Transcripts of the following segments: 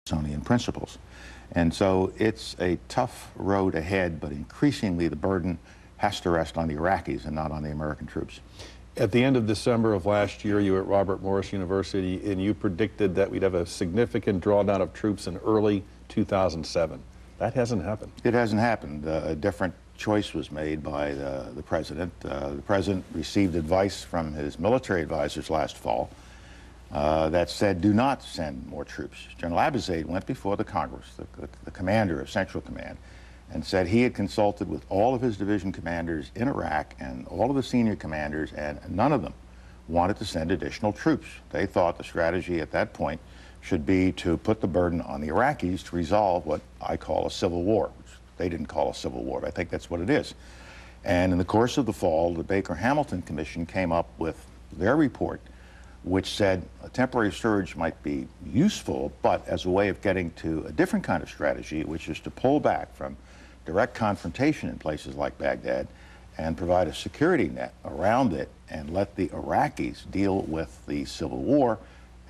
Smithsonian principles. And so it's a tough road ahead, but increasingly the burden has to rest on the Iraqis and not on the American troops. At the end of December of last year, you were at Robert Morris University, and you predicted that we'd have a significant drawdown of troops in early 2007. That hasn't happened. It hasn't happened. A different choice was made by the president. The president received advice from his military advisors last fall that said, do not send more troops. General Abizaid went before the Congress, the commander of Central Command, and said he had consulted with all of his division commanders in Iraq and all of the senior commanders, and none of them wanted to send additional troops. They thought the strategy at that point should be to put the burden on the Iraqis to resolve what I call a civil war, which they didn't call a civil war, but I think that's what it is. And in the course of the fall, the Baker-Hamilton Commission came up with their report, which said a temporary surge might be useful, but as a way of getting to a different kind of strategy, which is to pull back from direct confrontation in places like Baghdad and provide a security net around it and let the Iraqis deal with the civil war.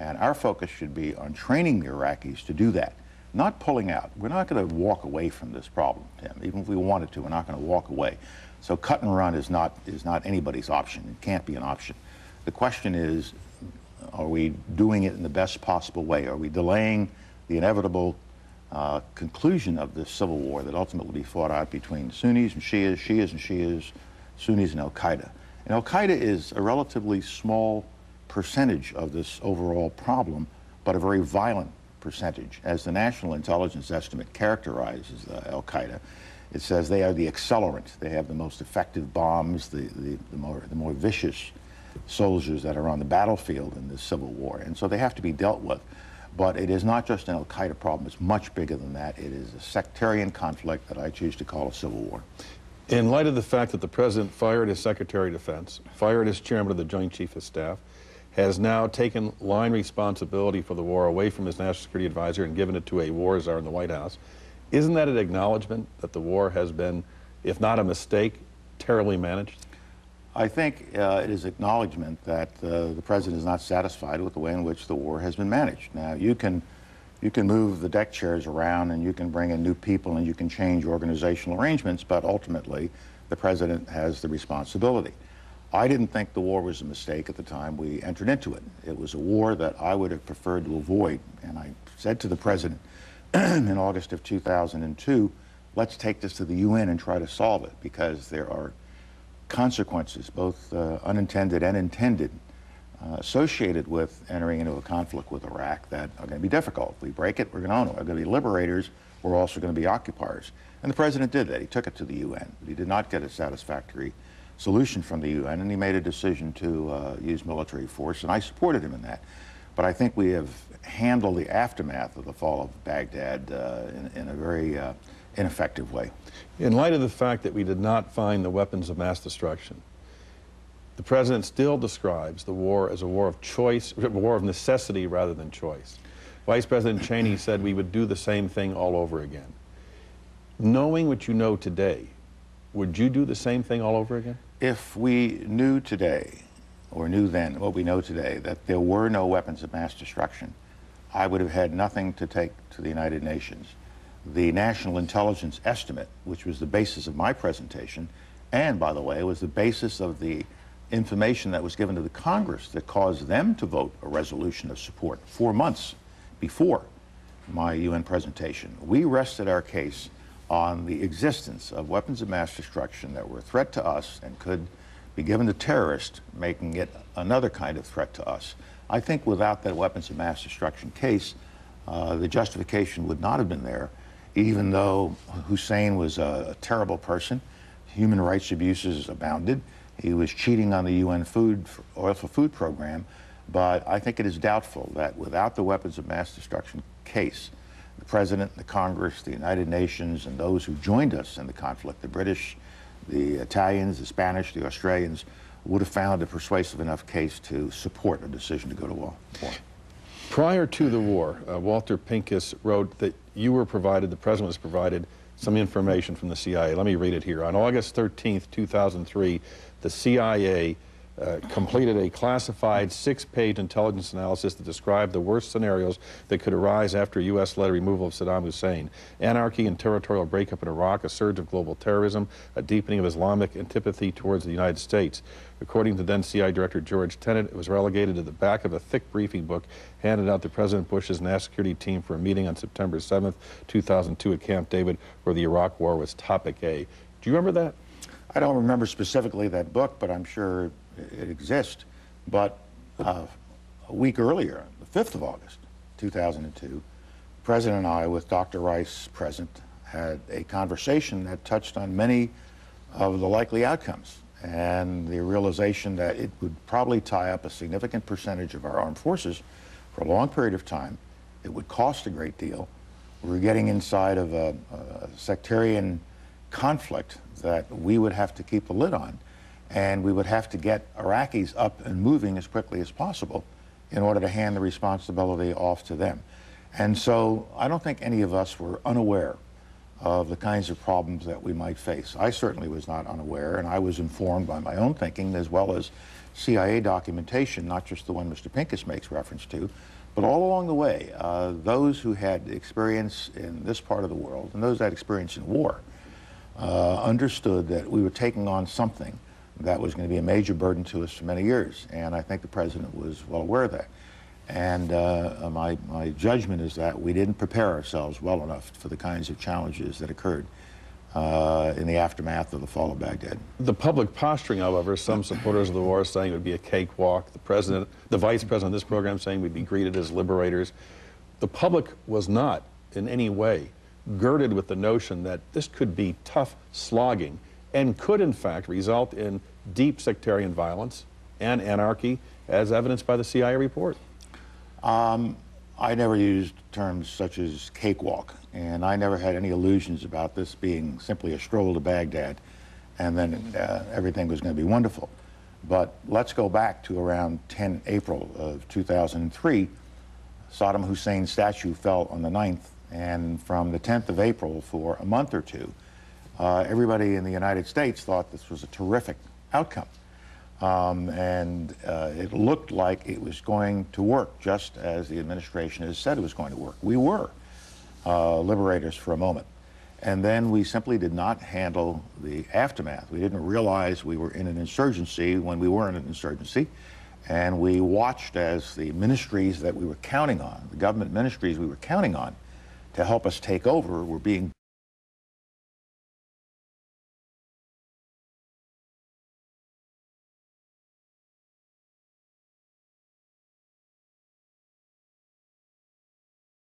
And our focus should be on training the Iraqis to do that, not pulling out. We're not going to walk away from this problem, Tim. Even if we wanted to, we're not going to walk away. So cut and run is not anybody's option. It can't be an option. The question is, are we doing it in the best possible way? Are we delaying the inevitable conclusion of this civil war that ultimately will be fought out between Sunnis and Shias, Shias and Shias, Sunnis and Al-Qaeda? And Al-Qaeda is a relatively small percentage of this overall problem, but a very violent percentage. As the National Intelligence Estimate characterizes Al-Qaeda, it says they are the accelerant. They have the most effective bombs, the more vicious soldiers that are on the battlefield in this civil war. And so they have to be dealt with. But it is not just an Al-Qaeda problem. It's much bigger than that. It is a sectarian conflict that I choose to call a civil war. In light of the fact that the president fired his Secretary of Defense, fired his chairman of the Joint Chiefs of Staff, has now taken line responsibility for the war away from his national security advisor and given it to a war czar in the White House, isn't that an acknowledgement that the war has been, if not a mistake, terribly managed? I think it is acknowledgement that the president is not satisfied with the way in which the war has been managed. Now, you can move the deck chairs around and you can bring in new people and you can change organizational arrangements, but ultimately the president has the responsibility. I didn't think the war was a mistake at the time we entered into it. It was a war that I would have preferred to avoid, and I said to the president in August of 2002, let's take this to the UN and try to solve it, because there are consequences, both unintended and intended, associated with entering into a conflict with Iraq that are going to be difficult. If we break it, we're going to be liberators, we're also going to be occupiers. And the president did that. He took it to the UN, but he did not get a satisfactory solution from the UN, and he made a decision to use military force, and I supported him in that. But I think we have handled the aftermath of the fall of Baghdad in a very ineffective way. In light of the fact that we did not find the weapons of mass destruction, the president still describes the war as a war of choice, a war of necessity rather than choice. Vice President Cheney said we would do the same thing all over again. Knowing what you know today, would you do the same thing all over again? If we knew today, or knew then what we know today, that there were no weapons of mass destruction, I would have had nothing to take to the United Nations. The National Intelligence Estimate, which was the basis of my presentation, and, by the way, was the basis of the information that was given to the Congress that caused them to vote a resolution of support 4 months before my UN presentation. We rested our case on the existence of weapons of mass destruction that were a threat to us and could be given to terrorists, making it another kind of threat to us. I think without that weapons of mass destruction case, the justification would not have been there, even though Hussein was a terrible person. Human rights abuses abounded. He was cheating on the UN oil for food program. But I think it is doubtful that without the weapons of mass destruction case, the President, the Congress, the United Nations, and those who joined us in the conflict, the British, the Italians, the Spanish, the Australians, would have found a persuasive enough case to support a decision to go to war. Prior to the war, Walter Pincus wrote that you were provided, the President was provided, some information from the CIA. Let me read it here. On August 13th, 2003, the CIA completed a classified 6-page intelligence analysis that described the worst scenarios that could arise after U.S.-led removal of Saddam Hussein: anarchy and territorial breakup in Iraq, a surge of global terrorism, a deepening of Islamic antipathy towards the United States. According to then CIA Director George Tenet, it was relegated to the back of a thick briefing book handed out to President Bush's national security team for a meeting on September 7th, 2002 at Camp David, where the Iraq War was topic A. Do you remember that? I don't remember specifically that book, but I'm sure it exists. But a week earlier, the 5th of August, 2002, the President and I, with Dr. Rice present, had a conversation that touched on many of the likely outcomes and the realization that it would probably tie up a significant percentage of our armed forces for a long period of time. It would cost a great deal. We were getting inside of a sectarian conflict that we would have to keep a lid on, and we would have to get Iraqis up and moving as quickly as possible in order to hand the responsibility off to them. And so I don't think any of us were unaware of the kinds of problems that we might face. I certainly was not unaware, and I was informed by my own thinking as well as CIA documentation, not just the one Mr. Pincus makes reference to, but all along the way, those who had experience in this part of the world and those that had experience in war understood that we were taking on something that was going to be a major burden to us for many years, and I think the President was well aware of that. And my judgment is that we didn't prepare ourselves well enough for the kinds of challenges that occurred in the aftermath of the fall of Baghdad. The public posturing, however, some supporters of the war saying it would be a cakewalk. The Vice President of this program saying we'd be greeted as liberators. The public was not in any way girded with the notion that this could be tough slogging and could, in fact, result in deep sectarian violence and anarchy, as evidenced by the CIA report. I never used terms such as cakewalk, and I never had any illusions about this being simply a stroll to Baghdad and then everything was going to be wonderful. But let's go back to around 10 April of 2003. Saddam Hussein's statue fell on the 9th, and from the 10th of April for a month or two, everybody in the United States thought this was a terrific outcome. It looked like it was going to work, just as the administration has said it was going to work. We were liberators for a moment. And then we simply did not handle the aftermath. We didn't realize we were in an insurgency when we weren't in an insurgency. And we watched as the ministries that we were counting on, the government ministries we were counting on to help us take over, were being